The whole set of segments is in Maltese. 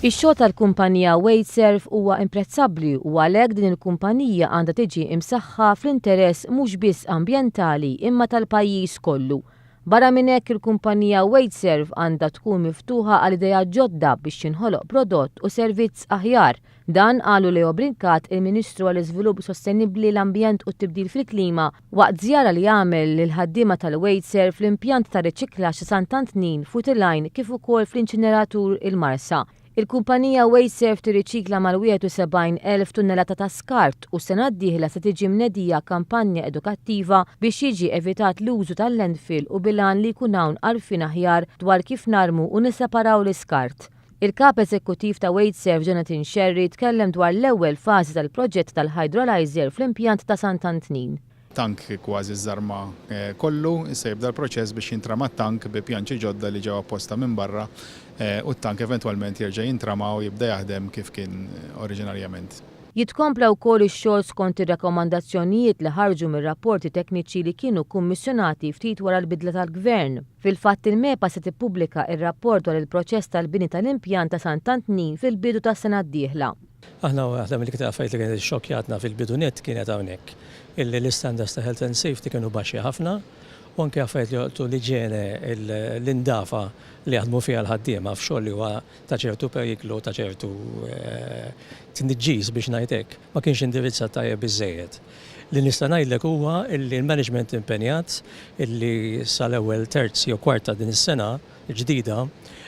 Ix-xogħol tal-kumpanija Wasteserv huwa imprezzabbli u għalhekk din il-kumpanija għandha tiġi imsaħħa fl-interess mhux biss ambjentali imma tal-pajjiż kollu. Barra minn hekk il-kumpanija Wasteserv għandha tkun miftuħa għal idejat ġodda biex jinħoloq prodott u servizz aħjar. Dan qalu Leo Brincat, il-Ministru għall-Iżvilupp Sostennibbli, l-Ambjent u t-Tibdil fil-Klima waqt zjara li għamel lill-ħaddiema tal-Wasteserv fl-impjant tar-riciklaggg Sant'Antnin fuq il-Ghajn kif ukoll fl-Inceneratur il-Marsa. Il-kumpanija Wasteserv tirriċikla mal-71,000 tunnellata ta' skart u sena d-dieħla se tiġi mnedija kampanja edukattiva biex jiġi evitat l-użu tal-landfill u bilan li jkun hawn għarfien aħjar dwar kif narmu u nisseparaw l-iskart. Il-kap eżekuttiv ta' Wasteserv Jonathan Sherry tkellem dwar l-ewwel fażi tal-proġett tal-hydrolyzer fl-impjant ta' Sant'Antnin. Tank kważi żarma kollu, issa jibda l-proċess biex jintrama t-tank bi pjanċi ġodda li ġew apposta minn barra u t-tank eventwalment jerġa' jintrama u jibda jaħdem kif kien oriġinarjament. Jitkompla wkoll ix-xogħol skont ir-rakkomandazzjonijiet li ħarġu mir-rapporti tekniċi li kienu kummissjonati ftit wara l-bidla tal-Gvern. Fil-fatt il-MEPA se tippubblika r-rapport dwar il-proċess tal-bini tal-impjant ta' Sant'Antnin fil-bidu tas-sena d-dieħla. Aħna waħda mill-iktar affarijiet li kienet xokjatna fil-bidunet kienet hawnhekk. L-istandards ta' health and safety kienu baxxi ħafna u anke affarijiet li joqgħu l-iġiene l-indafa li jaħdmu fiha l-ħaddiema f'xogħol li huwa ta' ċertu periklu ta' ċertu tniġġis biex ngħidlek ma kienx indirizzat tajjeb biżżejjed. Li nista' ngħidlek huwa li l-management impenjat illi sal-ewwel terz jew kwarta din is-sena ġdida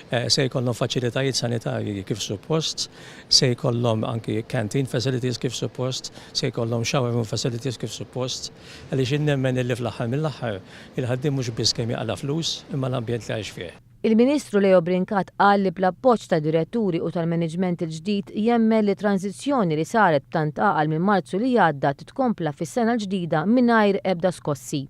se jkollhom faċilitajiet sanitarji kif suppost, se jkollhom anki canteen facilities kif suppost, se jkollhom shower room facilities kif suppost, għaliex innemmen illi fl-aħħar mill-aħħar il-ħaddiem mhux biss kemm jaqala flus imma l-ambjent li għax fih. Il-Ministru Leo Brincat qal li bl-appoġġ ta' diretturi u tal-maniġment il-ġdid jemmel li tranzizzjoni li saret tant għaqal minn Marzu li għadda titkompla fis-sena l-ġdida mingħajr ebda skossi.